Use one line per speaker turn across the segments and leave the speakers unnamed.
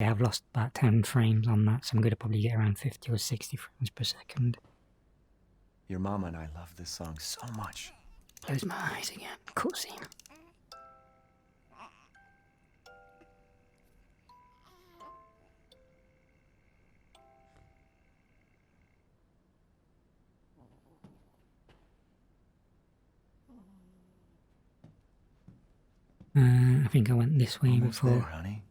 Yeah, I've lost about 10 frames on that, so I'm going to probably get around 50 or 60 frames per second.
Your mama and I love this song so much.
Close my eyes again. Cutscene. I think I went this way
Almost
before.
there, honey.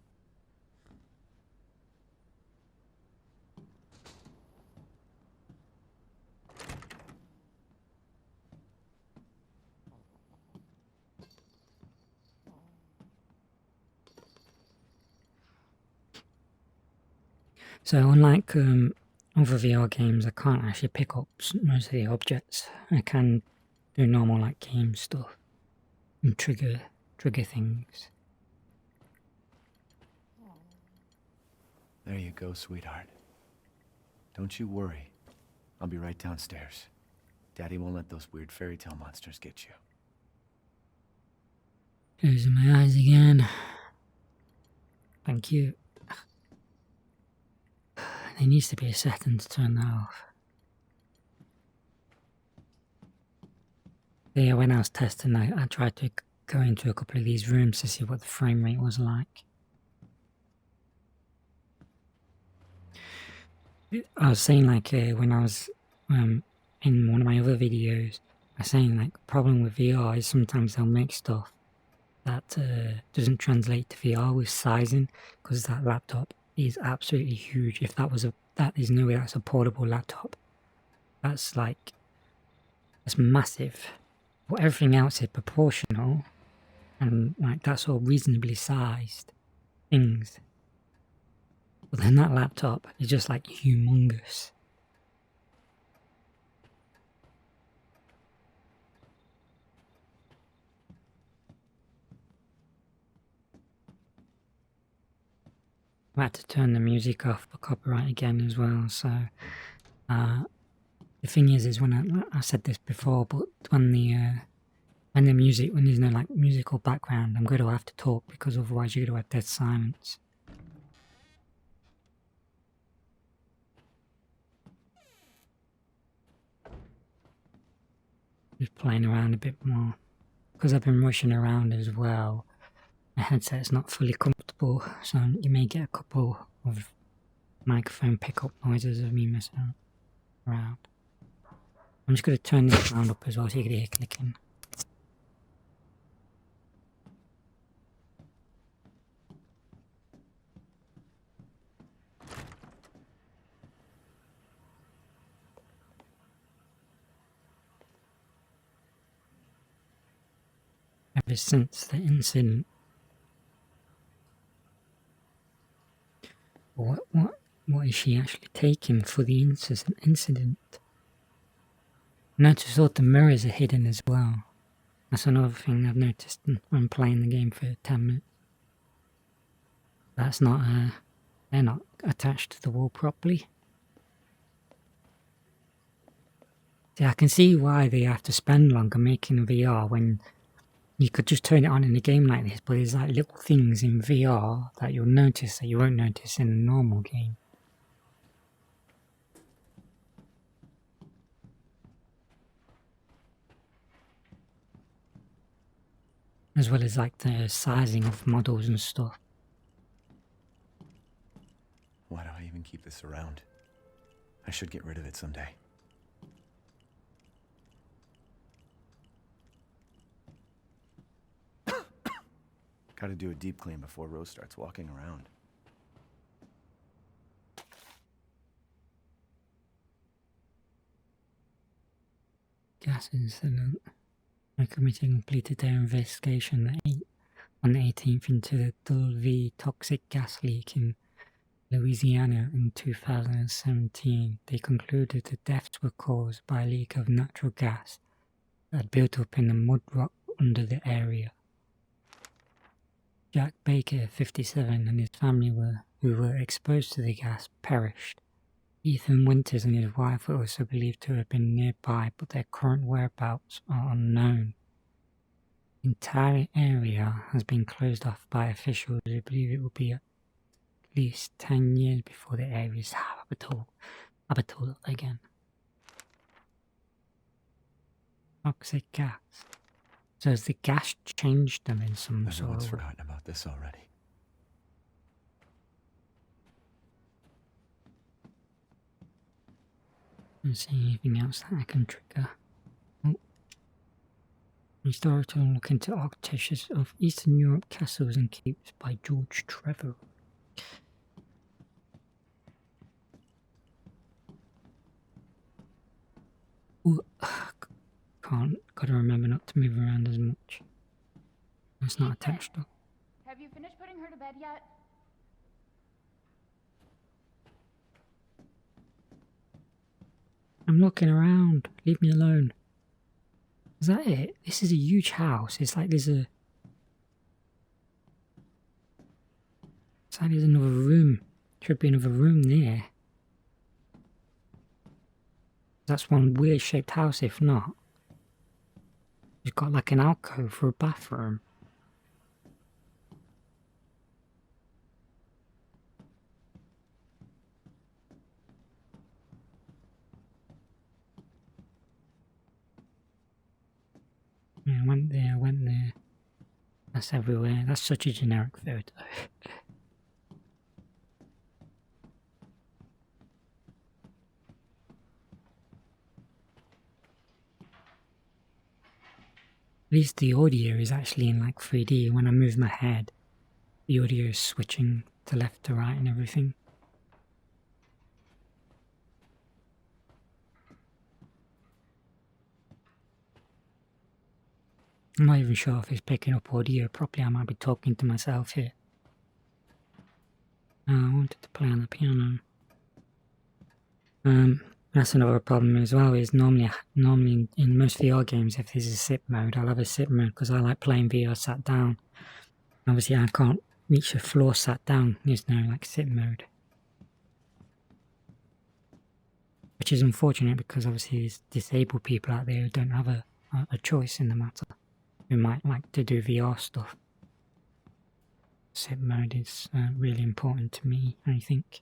So unlike other VR games, I can't actually pick up most of the objects. I can do normal like game stuff and trigger things.
There you go, sweetheart. Don't you worry. I'll be right downstairs. Daddy won't let those weird fairy tale monsters get you.
Closing my eyes again. Thank you. There needs to be a setting to turn that off. Yeah, when I was testing, I tried to go into a couple of these rooms to see what the frame rate was like. I was saying like when I was in one of my other videos, I was saying like the problem with VR is sometimes they'll make stuff that doesn't translate to VR with sizing, because that laptop is absolutely huge. If that is no way that's a portable laptop. That's massive. But everything else is proportional, and like that's all reasonably sized things. But then that laptop is just like humongous. I had to turn the music off for copyright again as well, so the thing is when I said this before, but when there's no like musical background, I'm going to have to talk, because otherwise you're going to have dead silence. Just playing around a bit more, because I've been rushing around as well. My headset's not fully comfortable, so you may get a couple of microphone pickup noises of me messing around. I'm just going to turn this sound up as well so you can hear clicking. Ever since the incident, what is she actually taking for the incident? Notice all the mirrors are hidden as well. That's another thing I've noticed when playing the game for 10 minutes. That's not, they're not attached to the wall properly. See, I can see why they have to spend longer making VR when you could just turn it on in a game like this, but there's like little things in VR that you'll notice that you won't notice in a normal game. As well as like the sizing of models and stuff.
Why do I even keep this around? I should get rid of it someday. Gotta do a deep clean before Rose starts walking around.
Gas incident. My committee completed their investigation on the 18th into the Dulvey toxic gas leak in Louisiana in 2017. They concluded the deaths were caused by a leak of natural gas that had built up in the mud rock under the area. Jack Baker, 57, and his family who were exposed to the gas perished. Ethan Winters and his wife were also believed to have been nearby, but their current whereabouts are unknown. The entire area has been closed off by officials who believe it will be at least 10 years before the area is habitable again. Toxic gas. So has the gas changed them in some sort
Everyone's
of way?
forgotten about this already.
I don't see anything else that I can trigger. Oh. Historical look into architectures of Eastern Europe castles and keeps by George Trevor. Ooh, gotta remember not to move around as much. That's not a texture.
Have you finished putting her to bed yet?
I'm looking around. Leave me alone. Is that it? This is a huge house. It's like there's another room. Should be another room there. That's one weird shaped house, if not. It's got like an alcove for a bathroom. Yeah, I went there. That's everywhere. That's such a generic photo. At least the audio is actually in like 3D. When I move my head, the audio is switching to left to right and everything. I'm not even sure if it's picking up audio properly. I might be talking to myself here. I wanted to play on the piano. That's another problem as well, is normally in most VR games, if there's a sit mode, I'll have a sit mode because I like playing VR sat down. Obviously I can't reach the floor sat down, there's no like sit mode. Which is unfortunate because obviously there's disabled people out there who don't have a choice in the matter. Who might like to do VR stuff. Sit mode is really important to me, I think.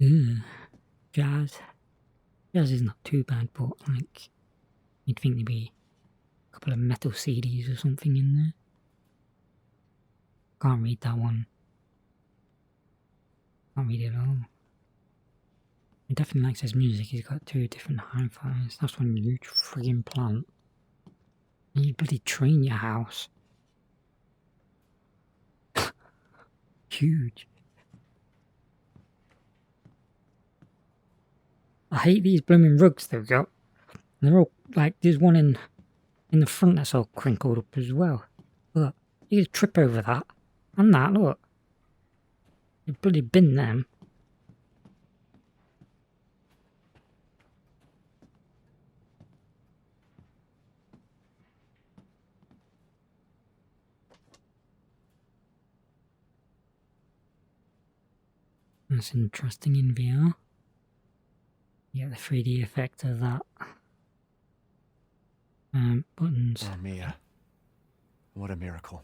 Ugh. Jazz. Jazz is not too bad, but like, you'd think there'd be a couple of metal CDs or something in there. Can't read that one. Can't read it at all. He definitely likes his music. He's got 2 different hi-fis. That's one huge friggin' plant. And you bloody train your house. Huge. I hate these blooming rugs they've got. They're all like, there's one in the front that's all crinkled up as well. Look, you could trip over that. And that, look. You've bloody bin them. That's interesting in VR. You get the 3D effect of that. Buttons.
Oh, Mia. What a miracle.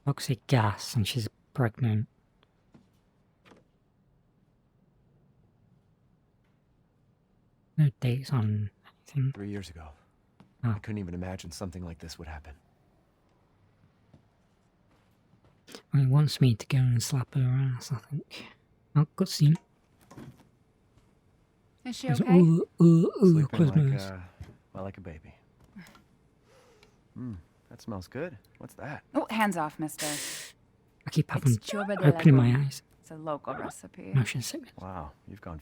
Toxic gas, and she's pregnant. No dates on anything.
3 years ago.
Oh.
I couldn't even imagine something like this would happen.
Well, he wants me to go and slap her ass, I think. Oh, cutscene.
Is she
There's,
okay?
Sleeping
close my eyes.
like a baby. That smells good. What's that?
Oh, hands off, mister.
I keep having
It's chuba de
opening my
legume.
eyes.
It's a local recipe.
Motion sickness.
Wow, you've gone